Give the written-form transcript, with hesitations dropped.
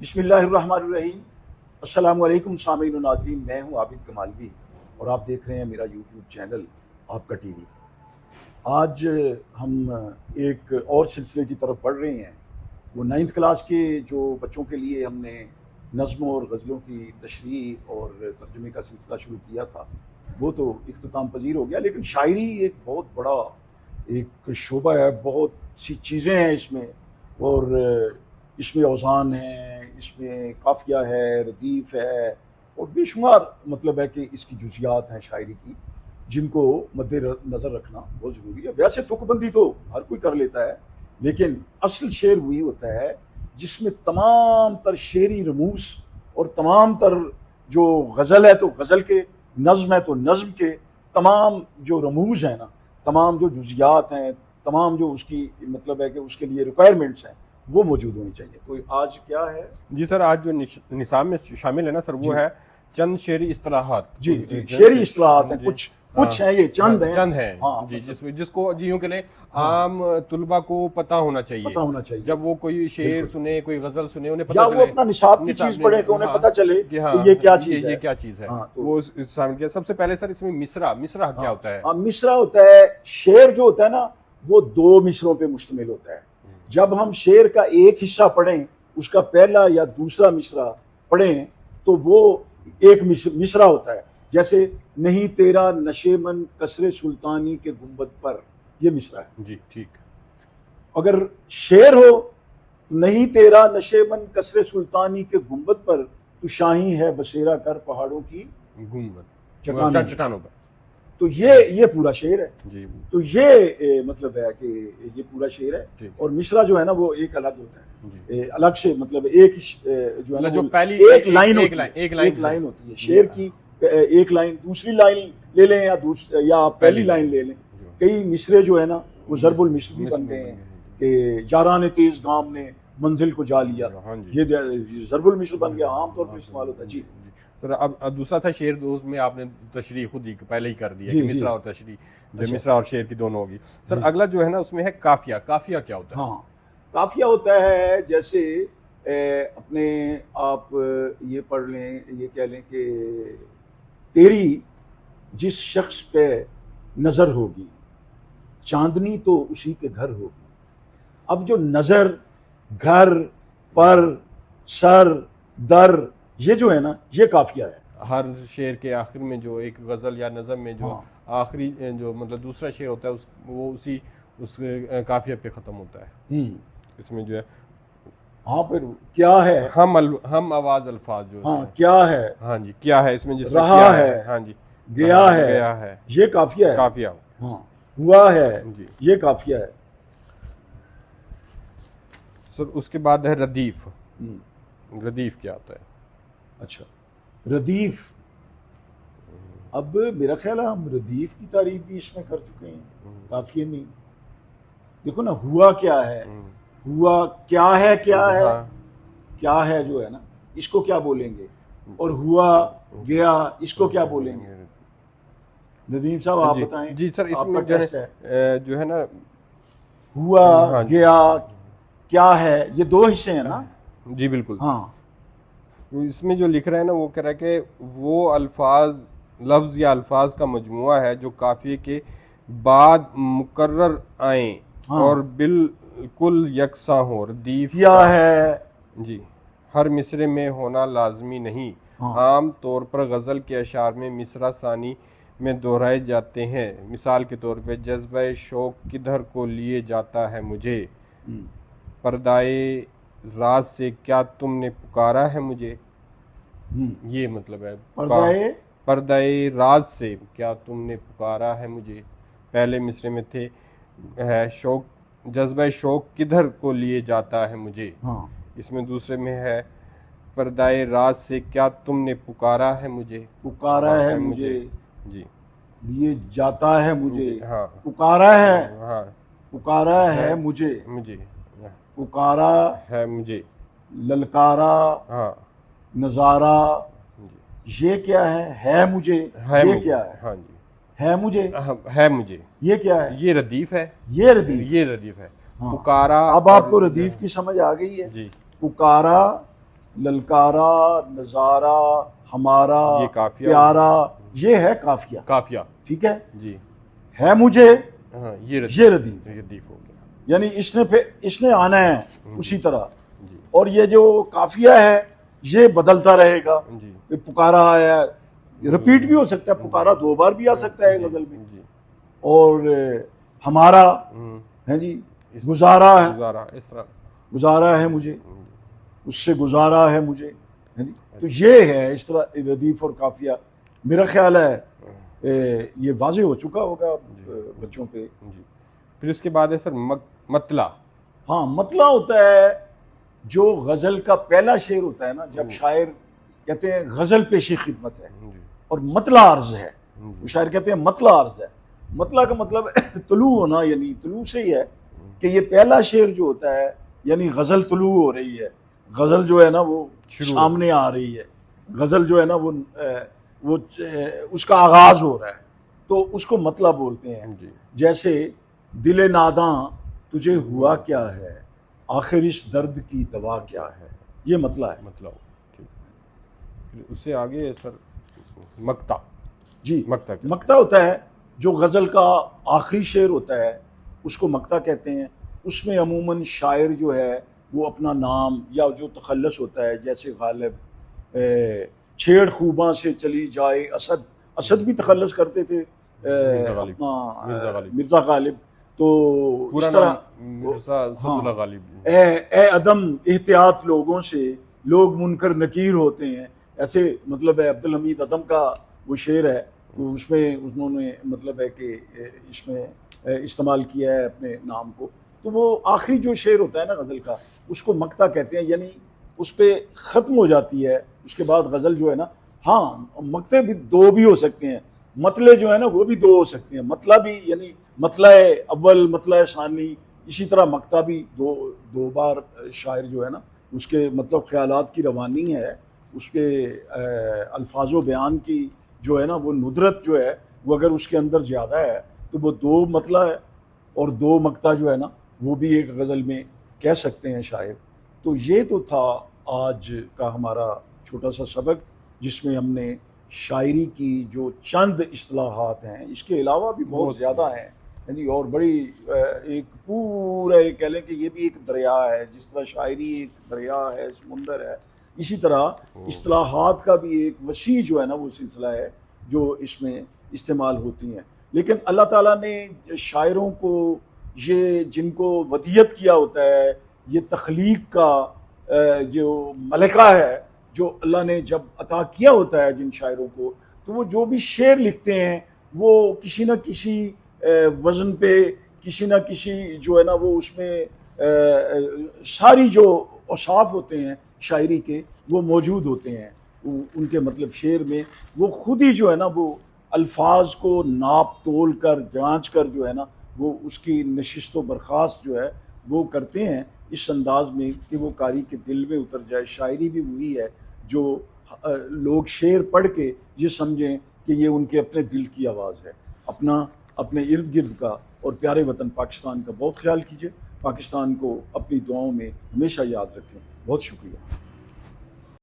बिस्मिल्लाहिर्रहमानिर्रहीम। अस्सलाम वालेकुम सामीन और नाज़रीन, मैं हूं आबिद कमालवी और आप देख रहे हैं मेरा यूट्यूब चैनल आपका टीवी। आज हम एक और सिलसिले की तरफ बढ़ रहे हैं। वो 9th क्लास के जो बच्चों के लिए हमने नज़्मों और गज़लों की तशरीह और तर्जुमे का सिलसिला शुरू किया था, वो तो इख्तिताम पजीर हो गया। लेकिन शायरी एक बहुत बड़ा एक शोबा है, बहुत सी चीज़ें हैं इसमें, और इसमें औज़ान है, इसमें काफ़िया है, रदीफ़ है और बेशुमार मतलब है कि इसकी जुज़ियात हैं शायरी की, जिनको मद्देनज़र रखना बहुत ज़रूरी है। वैसे तुकबंदी तो हर कोई कर लेता है, लेकिन असल शेर वही होता है जिसमें तमाम तर शेरी रमूस और तमाम तर जो गज़ल है तो गज़ल के, नज़्म है तो नज़्म के तमाम जो रमूज़ हैं ना, तमाम जो जुज़ियात हैं, तमाम जो उसकी मतलब है कि उसके लिए रिक्वायरमेंट्स हैं, वो मौजूद होनी चाहिए। तो आज क्या है जी सर, आज जो निसाब में शामिल है ना सर, वो है चंद शेरी इस्तिलाहात। जी शेरी इस्तिलाहात हैं, कुछ हैं, ये चंद हैं। हाँ, जी, जिसको जियों के लिए आम तुलबा को पता होना चाहिए। जब वो कोई शेर सुने, कोई गजल सुने, उन्हें पता चले, वो अपना निसाब की चीज पढ़े तो उन्हें पता चले कि ये क्या चीज है। वो शामिल किया। सबसे पहले सर इसमें मिसरा क्या होता है? मिसरा होता है, शेर जो होता है ना, वो 2 मिसरों पे मुश्तमिल होता है। जब हम शेर का एक हिस्सा पढ़ें, उसका पहला या दूसरा मिसरा पढ़ें, तो वो एक मिसरा होता है। जैसे नहीं तेरा नशेमन कसरे सुल्तानी के गुंबद पर, ये मिसरा है जी, ठीक। अगर शेर हो, नहीं तेरा नशेमन कसरे सुल्तानी के गुंबद पर, तू शाही है बसेरा कर पहाड़ों की गुंबद चट्टानों पर, तो ये पूरा शेर है जी। तो ये मतलब है कि ये पूरा शेर है। और मिसरा जो है ना, वो एक अलग होता है, अलग से मतलब एक जो है ना, जो पहली एक लाइन होती है शेर की। एक लाइन, दूसरी लाइन ले लें या पहली लाइन ले लें। कई मिसरे जो है ना, वो ज़रबुल मिस्र भी बनते हैं कि यारान तेज गाम ने मंजिल को जा लिया, ये ज़रबुल मिस्र बन गया, आमतौर पर इस्तेमाल होता है। जी सर, अब दूसरा था शेर, दोस्त में आपने तशरीह खुद ही पहले ही कर दिया कि मिसरा और तशरीह, जो मिसरा और शेर की दोनों होगी। सर अगला जो है ना, उसमें है काफिया। काफिया क्या होता है? हाँ, काफिया होता है जैसे अपने आप ये पढ़ लें, ये कह लें कि तेरी जिस शख्स पे नजर होगी, चांदनी तो उसी के घर होगी। अब जो नजर, घर, पर, सर, दर, ये जो है ना, ये काफिया है। हर शेर के आखिर में जो एक गजल या नज़म में जो आखिरी जो मतलब दूसरा शेर होता है, वो उस काफिया पे खत्म होता है। इसमें जो है, हाँ, फिर क्या है, हम आवाज अल्फाज जो क्या है, हाँ जी, क्या है, इसमें जिसमें रहा है, हाँ जी, गया है, ये काफिया है। काफिया, हाँ, हुआ है जी, ये काफिया है। सर उसके बाद है रदीफ। रदीफ क्या होता है? अच्छा, रदीफ, अब मेरा ख्याल है हम रदीफ की तारीफ भी इसमें कर चुके हैं, काफिया नहीं। देखो ना, हुआ क्या है, हुआ क्या है, क्या है जो है ना, इसको क्या बोलेंगे, और हुआ गया, इसको क्या बोलेंगे? नदीम साहब आप बताएं। जी सर, इसमें जो है ना, हुआ गया क्या है, ये 2 हिस्से हैं ना? जी बिल्कुल। हाँ, इसमें जो लिख रहे हैं ना, वो कह रहा है कि वो अल्फाज, लफ्ज़ या अल्फाज का मजमुआ है जो काफिये के बाद मुकर्रर आए और बिल्कुल यकसा हो। रदीफ क्या है जी, हर मिसरे में होना लाजमी नहीं। आम तौर पर गज़ल के अशार में मिसरा सानी में दोहराए जाते हैं। मिसाल के तौर पे, जज्बे शौक किधर को लिए जाता है मुझे, पर्दाए राज से क्या तुमने पुकारा है मुझे। ये मतलब है, पर्दाए राज से क्या तुमने पुकारा है मुझे। पहले मिसरे में थे है शौक, जज्बे शौक किधर को लिए जाता है मुझे। इसमें दूसरे में है, पर्दाए राज से क्या तुमने पुकारा है मुझे। पुकारा है मुझे जी, लिए जाता है मुझे। हाँ, पुकारा है, हाँ, पुकारा है मुझे, पुकारा है मुझे, ललकारा, हाँ, नजारा, ये क्या है मुझे, ये क्या है? हाँ जी, है मुझे, है मुझे, ये क्या है? ये रदीफ है, ये रदीफ है। पुकारा। अब आपको रदीफ की समझ आ गई है? जी। पुकारा, ललकारा, नजारा, हमारा, ये काफिया प्यारा, ये है काफिया। काफिया ठीक है जी। है मुझे हाँ, ये रदीफ, रदीफ हो गया यानी इसने आना है उसी तरह। जी और ये जो काफिया है ये बदलता रहेगा। जी ये पुकारा आया, रिपीट भी हो सकता है, पुकारा 2 बार भी आ सकता है गजल में। जी। और हमारा है जी, गुजारा है, गुजारा इस तरह, गुजारा है मुझे, उससे गुजारा है मुझे, है जी। तो ये है इस तरह रदीफ और काफिया। मेरा ख्याल है ये वाजे हो चुका होगा बच्चों पे। जी। फिर इसके बाद है सर मतला। हाँ, मतला होता है जो गजल का पहला शेर होता है ना, जब शायर कहते हैं गजल पेशी खिदमत है, और मतला अर्ज है, वो शायर कहते हैं मतला अर्ज है। मतला का मतलब तुलू होना, यानी तुलू से ही है कि ये पहला शेर जो होता है यानी गजल तुलू हो रही है, गजल जो है ना वो सामने आ रही है, गजल जो है ना वो उसका आगाज हो रहा है, तो उसको मतला बोलते हैं। जैसे दिले नादां तुझे हुआ क्या है, आखिर इस दर्द की दवा क्या है, ये मतला है। मतलब ठीक। उससे आगे है सर मक्ता। जी, मक्ता मक्ता होता है जो गज़ल का आखिरी शेर होता है, उसको मक्ता कहते हैं। उसमें अमूमन शायर जो है वो अपना नाम या जो तखल्लुस होता है, जैसे गालिब छेड़ खूबा से चली जाए असद, असद भी तखल्लुस करते थे अपना मिर्ज़ा गालिब। तो इस तरह ए अदम एहतियात लोगों से लोग मुनकर नकीर होते हैं, ऐसे मतलब है। अब्दुल हमीद अदम का वो शेर है, तो उसमें उन्होंने मतलब है कि इसमें इस्तेमाल किया है अपने नाम को। तो वो आखिरी जो शेर होता है ना गज़ल का, उसको मक्ता कहते हैं, यानी उस पर ख़त्म हो जाती है। उसके बाद गज़ल जो है ना, हाँ मक्ते भी 2 भी हो सकते हैं, मतले जो है ना वो भी 2 हो सकते हैं। मतला भी यानी मतला अव्वल, मतला सानी, इसी तरह मक्ता भी दो बार शायर जो है ना उसके मतलब ख्यालात की रवानी है, उसके अल्फाजो बयान की जो है ना वो नुदरत जो है वो अगर उसके अंदर ज़्यादा है तो वो 2 मतला है और 2 मक्ता जो है ना वो भी एक गज़ल में कह सकते हैं शायर। तो ये तो था आज का हमारा छोटा सा सबक, जिसमें हमने शायरी की जो चंद इस्तिलाहात हैं, इसके अलावा भी बहुत ज़्यादा हैं यानी, और बड़ी एक पूरा एक कह लें कि ये भी एक दरिया है, जिस तरह शायरी एक दरिया है, समुंदर है, इसी तरह इस्तिलाहात का भी एक वसी जो है ना वो सिलसिला है जो इसमें इस्तेमाल होती हैं। लेकिन अल्लाह ताला ने शायरों को ये जिनको वदियत किया होता है, ये तख्लीक का जो मलका है जो अल्लाह ने जब अता किया होता है जिन शायरों को, तो वो जो भी शेर लिखते हैं वो किसी न किसी वज़न पे, किसी न किसी जो है ना वो उसमें सारी जो औसाफ होते हैं शायरी के वो मौजूद होते हैं उनके मतलब शेर में। वो खुद ही जो है ना वो अल्फाज को नाप तोल कर, जांच कर जो है ना वो उसकी नशिस्त व बर्खास्त जो है वो करते हैं इस अंदाज में कि वो कारी के दिल में उतर जाए। शायरी भी वही है जो लोग शेर पढ़ के ये समझें कि ये उनके अपने दिल की आवाज़ है। अपने इर्द गिर्द का और प्यारे वतन पाकिस्तान का बहुत ख्याल कीजिए। पाकिस्तान को अपनी दुआओं में हमेशा याद रखें। बहुत शुक्रिया।